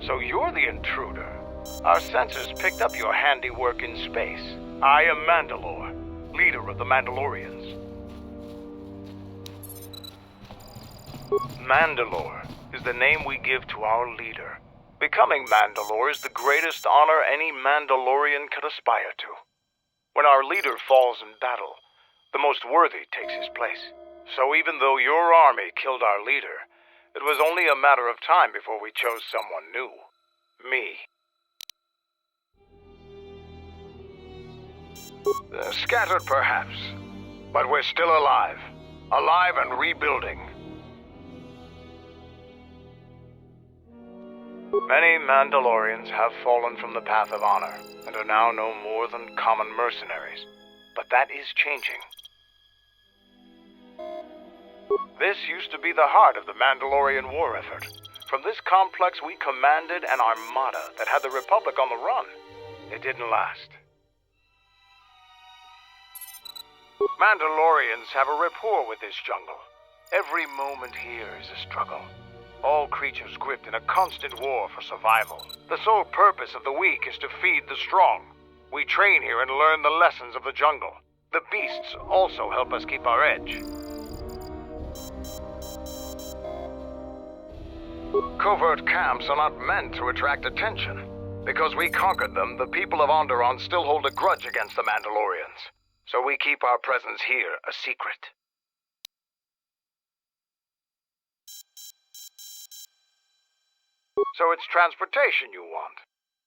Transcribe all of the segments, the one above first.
So you're the intruder. Our sensors picked up your handiwork in space. I am Mandalore, leader of the Mandalorians. Mandalore is the name we give to our leader. Becoming Mandalore is the greatest honor any Mandalorian could aspire to. When our leader falls in battle, the most worthy takes his place. So even though your army killed our leader, it was only a matter of time before we chose someone new. Me. Scattered perhaps, but we're still alive. Alive and rebuilding. Many Mandalorians have fallen from the path of honor and are now no more than common mercenaries. But that is changing. This used to be the heart of the Mandalorian war effort. From this complex we commanded an armada that had the Republic on the run. It didn't last. Mandalorians have a rapport with this jungle. Every moment here is a struggle. All creatures gripped in a constant war for survival. The sole purpose of the weak is to feed the strong. We train here and learn the lessons of the jungle. The beasts also help us keep our edge. Covert camps are not meant to attract attention. Because we conquered them, the people of Onderon still hold a grudge against the Mandalorians. So we keep our presence here a secret. So it's transportation you want.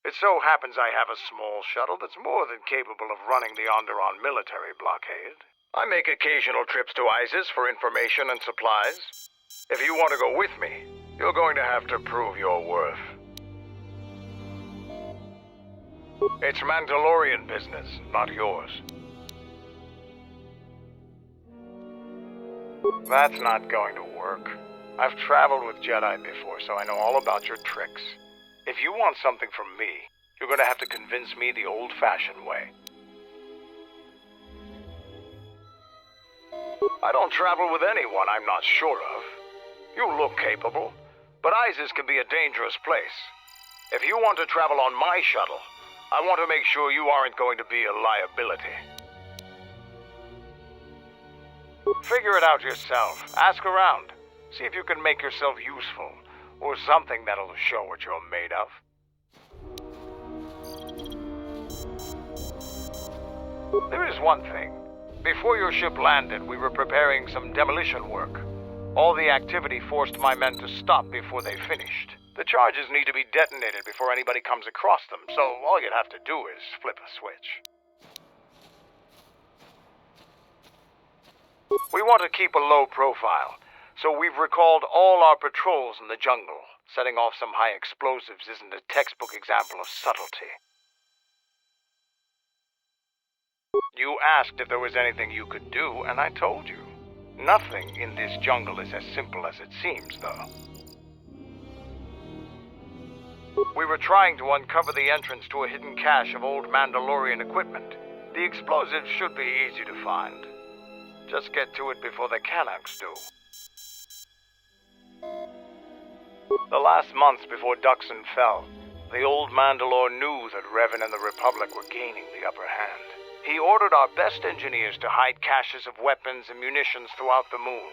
It so happens I have a small shuttle that's more than capable of running the Onderon military blockade. I make occasional trips to ISIS for information and supplies. If you want to go with me, you're going to have to prove your worth. It's Mandalorian business, not yours. That's not going to work. I've traveled with Jedi before, so I know all about your tricks. If you want something from me, you're going to have to convince me the old-fashioned way. I don't travel with anyone I'm not sure of. You look capable, but ISIS can be a dangerous place. If you want to travel on my shuttle, I want to make sure you aren't going to be a liability. Figure it out yourself. Ask around. See if you can make yourself useful, or something that'll show what you're made of. There is one thing. Before your ship landed, we were preparing some demolition work. All the activity forced my men to stop before they finished. The charges need to be detonated before anybody comes across them, so all you'd have to do is flip a switch. We want to keep a low profile, so we've recalled all our patrols in the jungle. Setting off some high explosives isn't a textbook example of subtlety. You asked if there was anything you could do, and I told you. Nothing in this jungle is as simple as it seems, though. We were trying to uncover the entrance to a hidden cache of old Mandalorian equipment. The explosives should be easy to find. Just get to it before the KotORs do. The last months before Duxon fell, the old Mandalore knew that Revan and the Republic were gaining the upper hand. He ordered our best engineers to hide caches of weapons and munitions throughout the moon,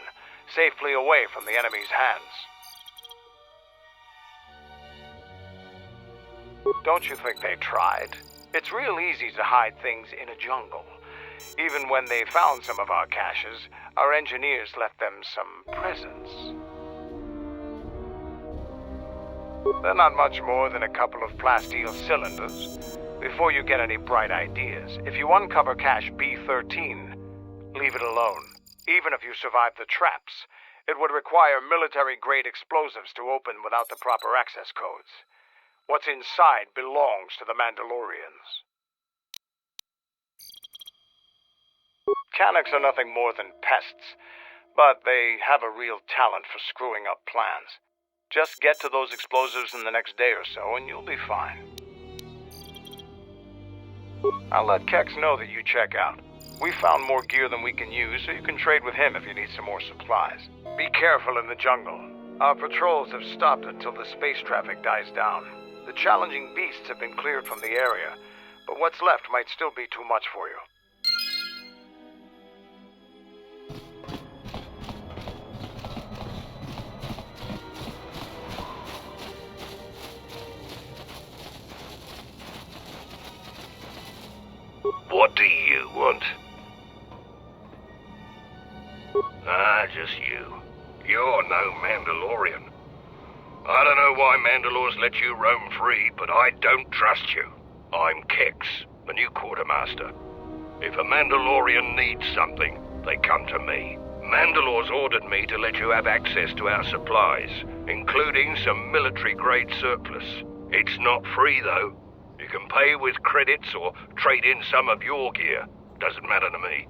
safely away from the enemy's hands. Don't you think they tried? It's real easy to hide things in a jungle. Even when they found some of our caches, our engineers left them some presents. They're not much more than a couple of plasteel cylinders. Before you get any bright ideas, if you uncover cache B13, leave it alone. Even if you survive the traps, it would require military-grade explosives to open without the proper access codes. What's inside belongs to the Mandalorians. KotORs are nothing more than pests, but they have a real talent for screwing up plans. Just get to those explosives in the next day or so, and you'll be fine. I'll let Kex know that you check out. We found more gear than we can use, so you can trade with him if you need some more supplies. Be careful in the jungle. Our patrols have stopped until the space traffic dies down. The challenging beasts have been cleared from the area, but what's left might still be too much for you. What do you want? Just you. You're no Mandalorian. I don't know why Mandalore's let you roam free, but I don't trust you. I'm Kex, the new quartermaster. If a Mandalorian needs something, they come to me. Mandalore's ordered me to let you have access to our supplies, including some military-grade surplus. It's not free, though. You can pay with credits or trade in some of your gear. Doesn't matter to me.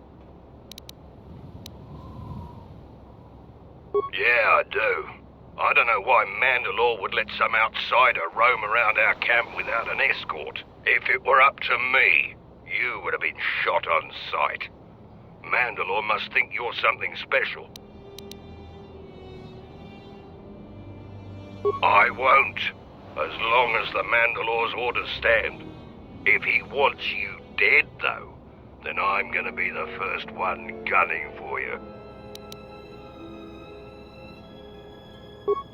Yeah, I do. I don't know why Mandalore would let some outsider roam around our camp without an escort. If it were up to me, you would have been shot on sight. Mandalore must think you're something special. I won't, as long as the Mandalore's orders stand. If he wants you dead, though, then I'm gonna be the first one gunning for you.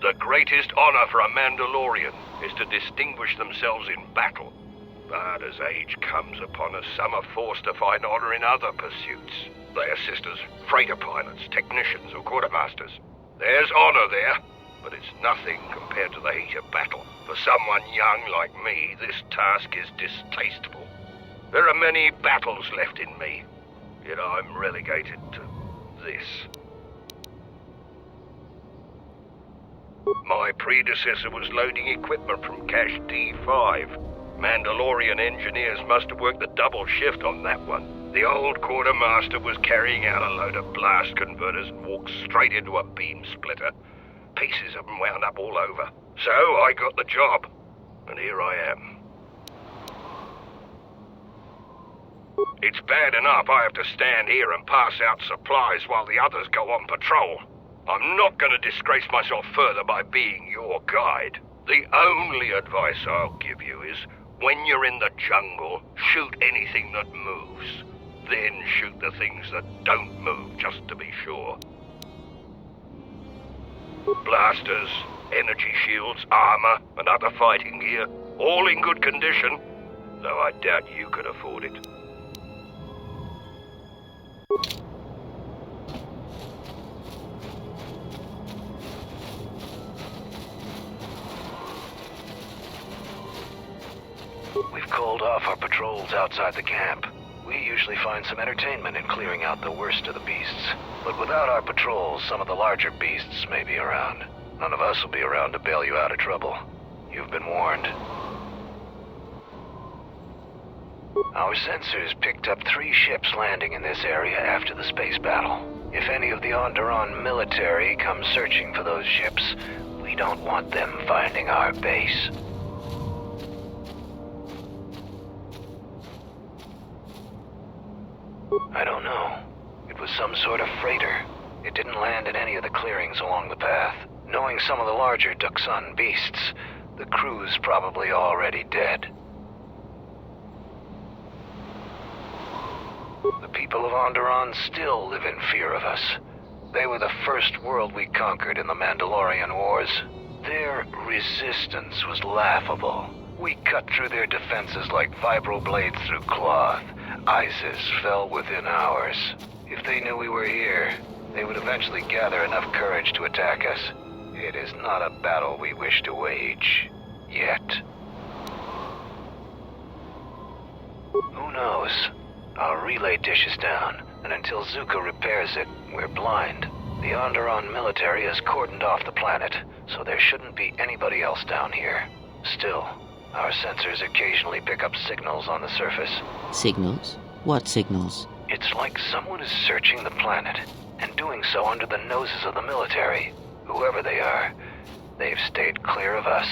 The greatest honor for a Mandalorian is to distinguish themselves in battle. But as age comes upon us, some are forced to find honor in other pursuits. They assist as freighter pilots, technicians, or quartermasters. There's honor there, but it's nothing compared to the heat of battle. For someone young like me, this task is distasteful. There are many battles left in me, yet I'm relegated to this. My predecessor was loading equipment from Cache D5. Mandalorian engineers must have worked the double shift on that one. The old quartermaster was carrying out a load of blast converters and walked straight into a beam splitter. Pieces of them wound up all over. So I got the job, and here I am. It's bad enough I have to stand here and pass out supplies while the others go on patrol. I'm not going to disgrace myself further by being your guide. The only advice I'll give you is, when you're in the jungle, shoot anything that moves. Then shoot the things that don't move, just to be sure. Blasters, energy shields, armor, and other fighting gear, all in good condition, though I doubt you could afford it. We've called off our patrols outside the camp. We usually find some entertainment in clearing out the worst of the beasts. But without our patrols, some of the larger beasts may be around. None of us will be around to bail you out of trouble. You've been warned. Our sensors picked up 3 ships landing in this area after the space battle. If any of the Onderon military come searching for those ships, we don't want them finding our base. I don't know. It was some sort of freighter. It didn't land in any of the clearings along the path. Knowing some of the larger Duxan beasts, the crew's probably already dead. The people of Onderon still live in fear of us. They were the first world we conquered in the Mandalorian Wars. Their resistance was laughable. We cut through their defenses like vibroblades through cloth. ISIS fell within hours. If they knew we were here, they would eventually gather enough courage to attack us. It is not a battle we wish to wage. Yet. Who knows? Our relay dish is down, and until Zuko repairs it, we're blind. The Onderon military has cordoned off the planet, so there shouldn't be anybody else down here. Still, our sensors occasionally pick up signals on the surface. Signals? What signals? It's like someone is searching the planet, and doing so under the noses of the military. Whoever they are, they've stayed clear of us.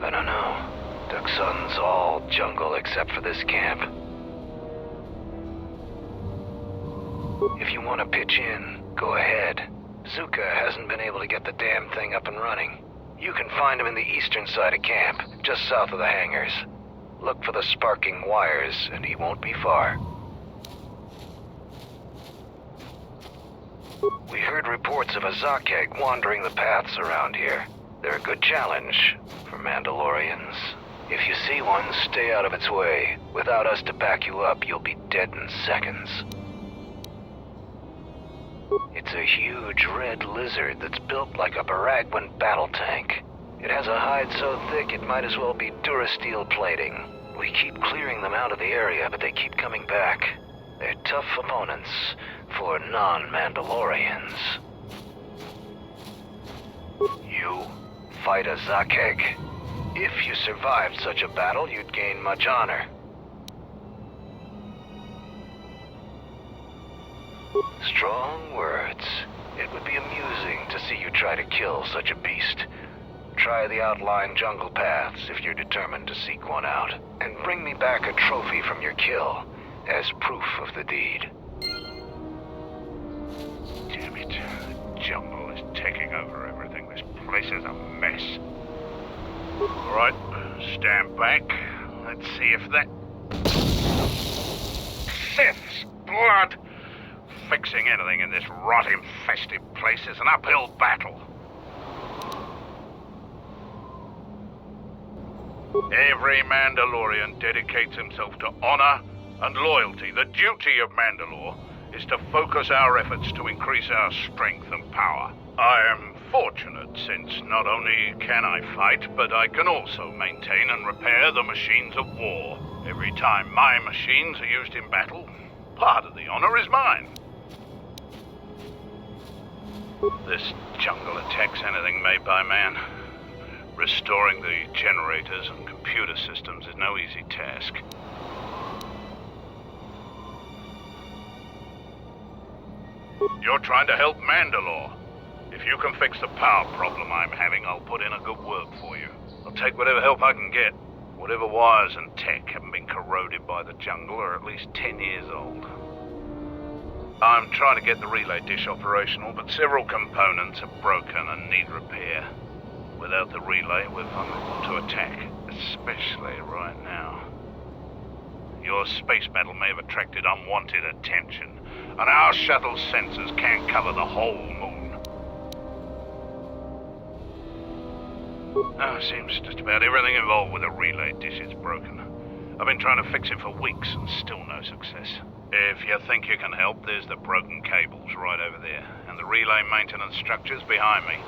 I don't know. Duxan's all jungle except for this camp. If you want to pitch in, Go ahead. Zuka hasn't been able to get the damn thing up and running. You can find him in the eastern side of camp, just south of the hangars. Look for the sparking wires, and he won't be far. We heard reports of a Zakeg wandering the paths around here. They're a good challenge for Mandalorians. If you see one, stay out of its way. Without us to back you up, you'll be dead in seconds. It's a huge red lizard that's built like a Baragwin battle tank. It has a hide so thick it might as well be Durasteel plating. We keep clearing them out of the area, but they keep coming back. They're tough opponents for non-Mandalorians. You fight a Zakeg? If you survived such a battle, you'd gain much honor. Strong words. It would be amusing to see you try to kill such a beast. Try the outlying jungle paths if you're determined to seek one out. And bring me back a trophy from your kill as proof of the deed. Damn it. The jungle is taking over everything. This place is a mess. Alright, stand back. Let's see if that... Sith's blood! Fixing anything in this rot-infested place is an uphill battle. Every Mandalorian dedicates himself to honor and loyalty. The duty of Mandalore is to focus our efforts to increase our strength and power. I am fortunate since not only can I fight, but I can also maintain and repair the machines of war. Every time my machines are used in battle, part of the honor is mine. This jungle attacks anything made by man. Restoring the generators and computer systems is no easy task. You're trying to help Mandalore. If you can fix the power problem I'm having, I'll put in a good word for you. I'll take whatever help I can get. Whatever wires and tech haven't been corroded by the jungle are at least 10 years old. I'm trying to get the relay dish operational, but several components are broken and need repair. Without the relay, we're vulnerable to attack, especially right now. Your space battle may have attracted unwanted attention, and our shuttle's sensors can't cover the whole moon. Oh, seems just about everything involved with the relay dish is broken. I've been trying to fix it for weeks and still no success. If you think you can help, there's the broken cables right over there, and the relay maintenance structure's behind me.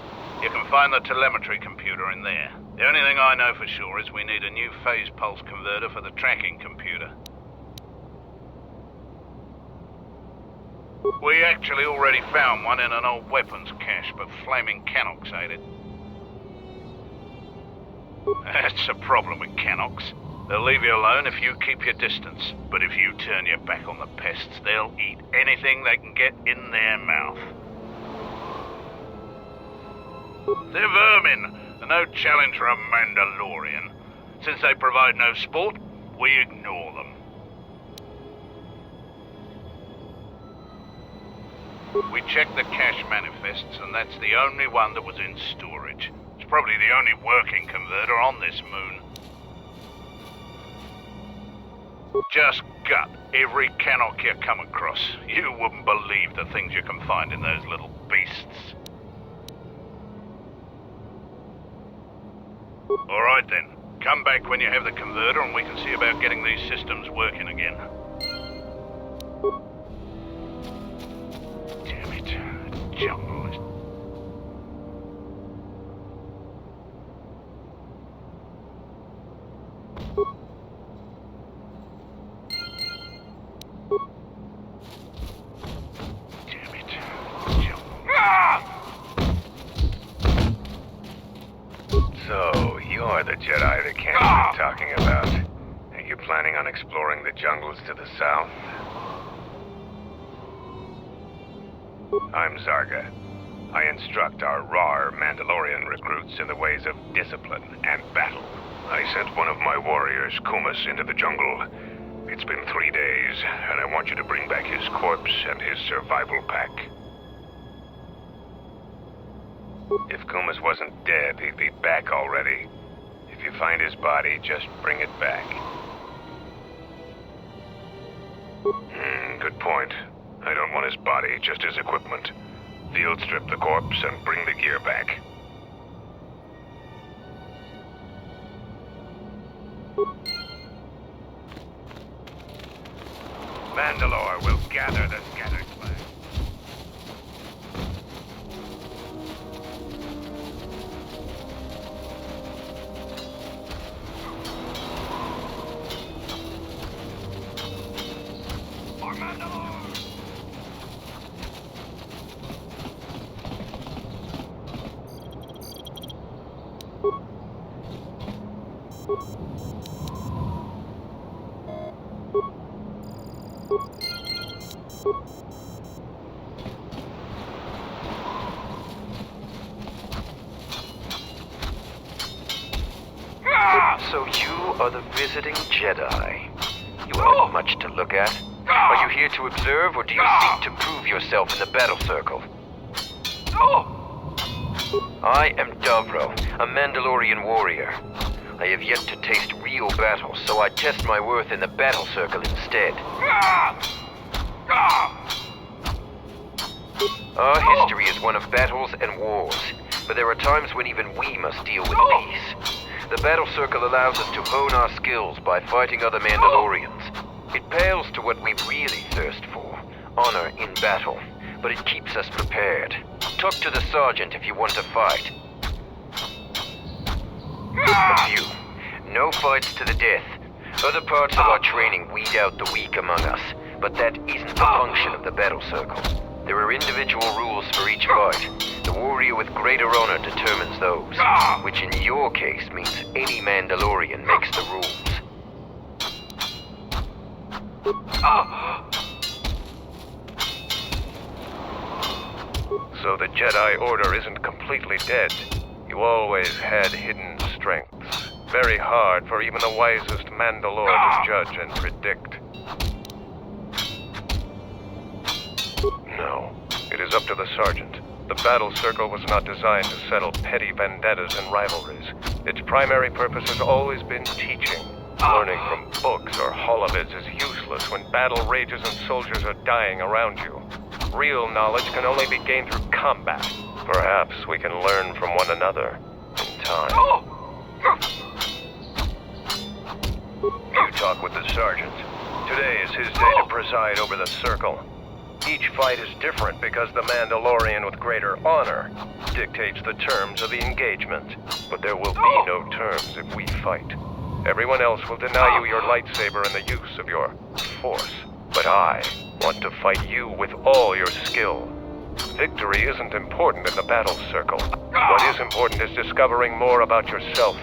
You can find the telemetry computer in there. The only thing I know for sure is we need a new phase pulse converter for the tracking computer. We actually already found one in an old weapons cache, but flaming Canox ate it. That's the problem with Canox. They'll leave you alone if you keep your distance, but if you turn your back on the pests, they'll eat anything they can get in their mouth. They're vermin, and no challenge for a Mandalorian. Since they provide no sport, we ignore them. We checked the cache manifests, and that's the only one that was in storage. It's probably the only working converter on this moon. Just gut every Canoc you come across. You wouldn't believe the things you can find in those little beasts. Alright then, come back when you have the converter and we can see about getting these systems working again. Damn it, the jungle is... Damn it, the jungle... Ah! So, you're the Jedi that Cameron's been talking about. And you're planning on exploring the jungles to the south? I'm Zarga. I instruct our raw Mandalorian recruits in the ways of discipline and battle. I sent one of my warriors, Kumas, into the jungle. It's been 3 days, and I want you to bring back his corpse and his survival pack. If Kumas wasn't dead, he'd be back already. If you find his body, just bring it back. Good point. I don't want his body, just his equipment. Field strip the corpse and bring the gear back. Mandalore will gather the scattered flag. For Mandalore! So you are the visiting Jedi. You aren't much to look at. Are you here to observe, or do you seek to prove yourself in the battle circle? I am Davro, a Mandalorian warrior. I have yet to taste real battle, so I test my worth in the battle circle instead. Our history is one of battles and wars, but there are times when even we must deal with peace. The battle circle allows us to hone our skills by fighting other Mandalorians. It pales to what we really thirst for, honor in battle, but it keeps us prepared. Talk to the sergeant if you want to fight. A few. No fights to the death. Other parts of our training weed out the weak among us, but that isn't the function of the battle circle. There are individual rules for each fight. The warrior with greater honor determines those, which in your case means any Mandalorian makes the rules. So the Jedi Order isn't completely dead. You always had hidden strengths. Very hard for even the wisest Mandalore to judge and predict. No, it is up to the Sergeant. The battle circle was not designed to settle petty vendettas and rivalries. Its primary purpose has always been teaching. Learning from books or holovids is useless when battle rages and soldiers are dying around you. Real knowledge can only be gained through combat. Perhaps we can learn from one another in time. You talk with the Sergeant. Today is his day to preside over the circle. Each fight is different because the Mandalorian with greater honor dictates the terms of the engagement. But there will be no terms if we fight. Everyone else will deny you your lightsaber and the use of your force. But I want to fight you with all your skill. Victory isn't important in the battle circle. What is important is discovering more about yourself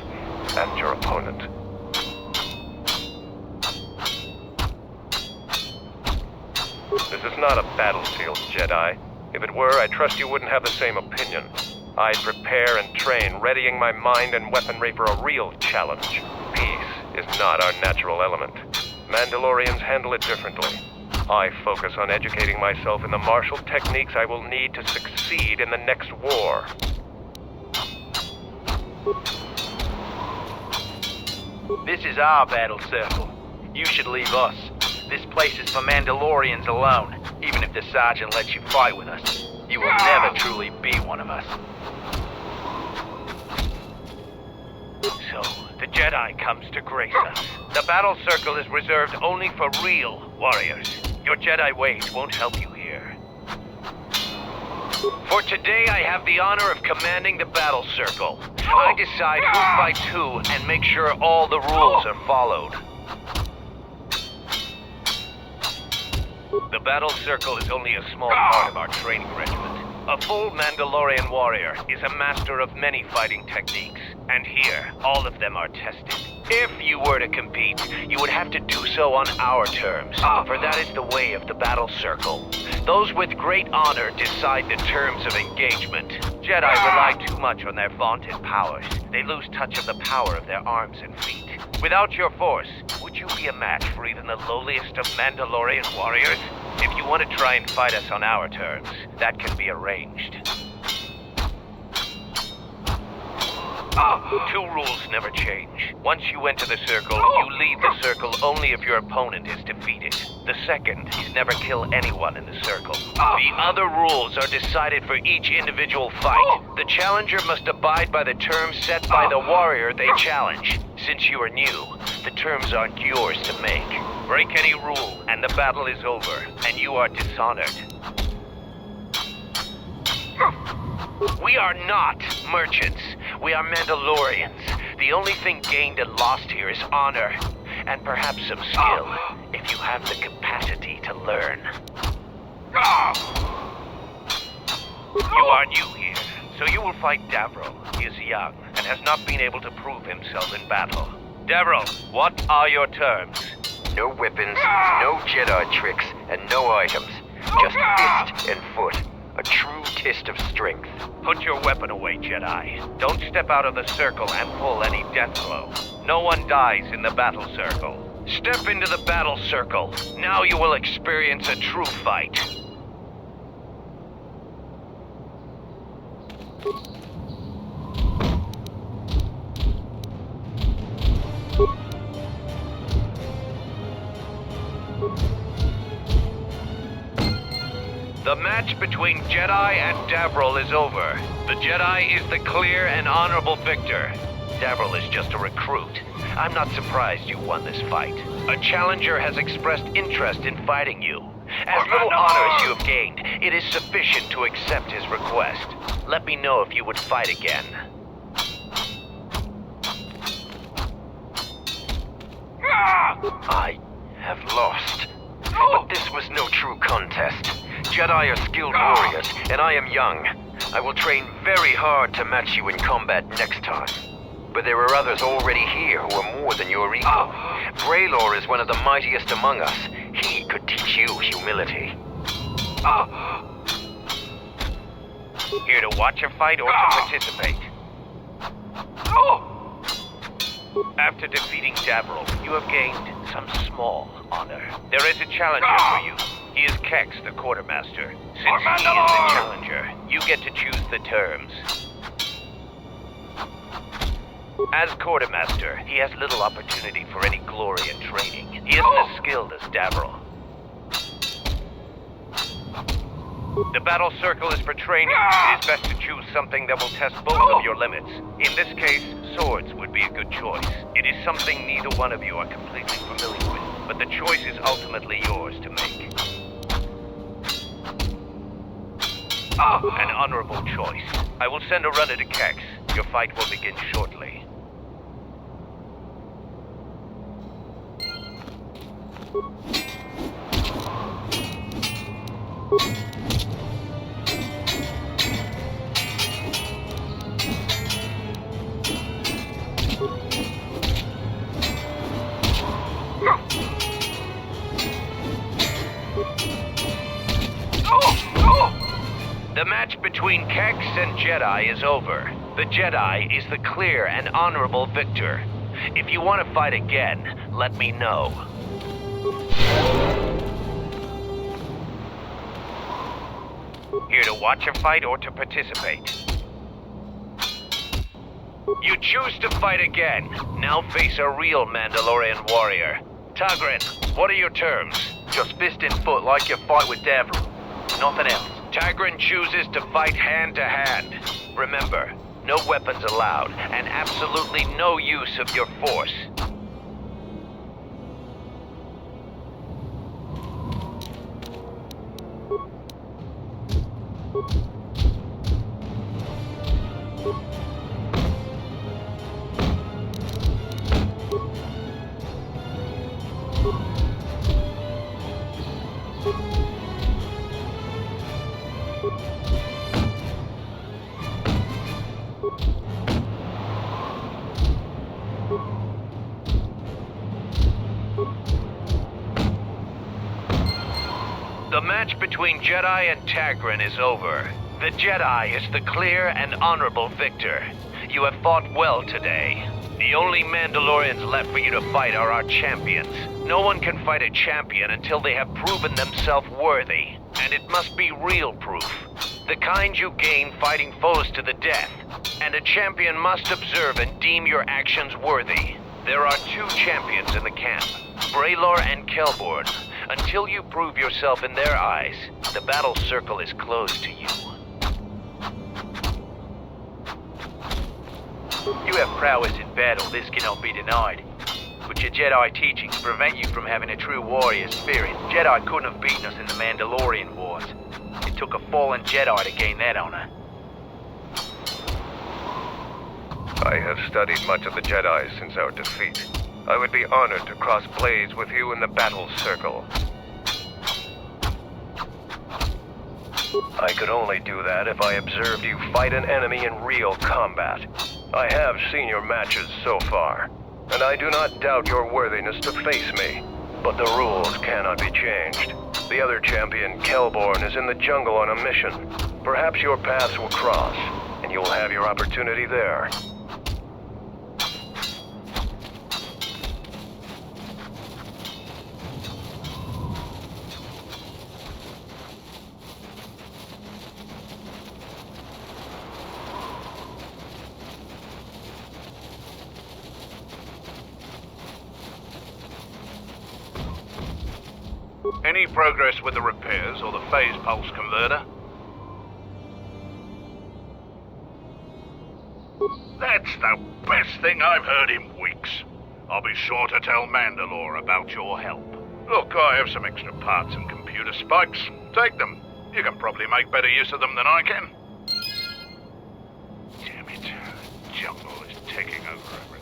and your opponent. This is not a battlefield, Jedi. If it were, I trust you wouldn't have the same opinion. I'd prepare and train, readying my mind and weaponry for a real challenge. Peace is not our natural element. Mandalorians handle it differently. I focus on educating myself in the martial techniques I will need to succeed in the next war. This is our battle circle. You should leave us. This place is for Mandalorians alone. Even if the Sergeant lets you fight with us, you will never truly be one of us. So, the Jedi comes to grace us. The battle circle is reserved only for real warriors. Your Jedi ways won't help you here. For today, I have the honor of commanding the battle circle. I decide who fights who and make sure all the rules are followed. The battle circle is only a small part of our training regiment. A full Mandalorian warrior is a master of many fighting techniques, and here, all of them are tested. If you were to compete, you would have to do so on our terms, for that is the way of the battle circle. Those with great honor decide the terms of engagement. Jedi rely too much on their vaunted powers. They lose touch of the power of their arms and feet. Without your force, would you be a match for even the lowliest of Mandalorian warriors? If you want to try and fight us on our terms, that can be arranged. Two rules never change. Once you enter the circle, you leave the circle only if your opponent is defeated. The second is never kill anyone in the circle. The other rules are decided for each individual fight. The challenger must abide by the terms set by the warrior they challenge. Since you are new, the terms aren't yours to make. Break any rule, and the battle is over, and you are dishonored. We are not merchants. We are Mandalorians. The only thing gained and lost here is honor, and perhaps some skill, if you have the capacity to learn. You are new here, so you will fight Davro. He is young, and has not been able to prove himself in battle. Davro, what are your terms? No weapons, no Jedi tricks, and no items. Just fist and foot. A true test of strength. Put your weapon away, Jedi. Don't step out of the circle and pull any death blow. No one dies in the battle circle. Step into the battle circle. Now you will experience a true fight. The match between Jedi and Davril is over. The Jedi is the clear and honorable victor. Davril is just a recruit. I'm not surprised you won this fight. A challenger has expressed interest in fighting you. As little honor as you have gained, it is sufficient to accept his request. Let me know if you would fight again. I have lost. But this was no true contest. Jedi are skilled warriors, and I am young. I will train very hard to match you in combat next time. But there are others already here who are more than your equal. Braylor is one of the mightiest among us. He could teach you humility. Here to watch a fight or to participate? After defeating Davril, you have gained some small honor. There is a challenger for you. He is Kex, the quartermaster. Since he is the challenger, you get to choose the terms. As quartermaster, he has little opportunity for any glory in training. He isn't as skilled as Davril. The battle circle is for training. It is best to choose something that will test both of your limits. In this case, swords would be a good choice. It is something neither one of you are completely familiar with, but the choice is ultimately yours to make. An honorable choice. I will send a runner to Kex. Your fight will begin shortly. The match between Kex and Jedi is over. The Jedi is the clear and honorable victor. If you want to fight again, let me know. Here to watch a fight or to participate? You choose to fight again. Now face a real Mandalorian warrior. Tagrin, what are your terms? Just fist and foot like you fight with Davril. Nothing else. Tagrin chooses to fight hand to hand. Remember, no weapons allowed, and absolutely no use of your force. The match between Jedi and Tagrin is over. The Jedi is the clear and honorable victor. You have fought well today. The only Mandalorians left for you to fight are our champions. No one can fight a champion until they have proven themselves worthy. And it must be real proof. The kind you gain fighting foes to the death. And a champion must observe and deem your actions worthy. There are two champions in the camp, Braylor and Kelborn. Until you prove yourself in their eyes, the battle circle is closed to you. You have prowess in battle, this cannot be denied. But your Jedi teachings prevent you from having a true warrior spirit. Jedi couldn't have beaten us in the Mandalorian Wars. It took a fallen Jedi to gain that honor. I have studied much of the Jedi since our defeat. I would be honored to cross blades with you in the battle circle. I could only do that if I observed you fight an enemy in real combat. I have seen your matches so far, and I do not doubt your worthiness to face me. But the rules cannot be changed. The other champion, Kelborn, is in the jungle on a mission. Perhaps your paths will cross, and you will have your opportunity there. Any progress with the repairs or the phase pulse converter? That's the best thing I've heard in weeks. I'll be sure to tell Mandalore about your help. Look, I have some extra parts and computer spikes. Take them. You can probably make better use of them than I can. Damn it. Jungle is taking over everything.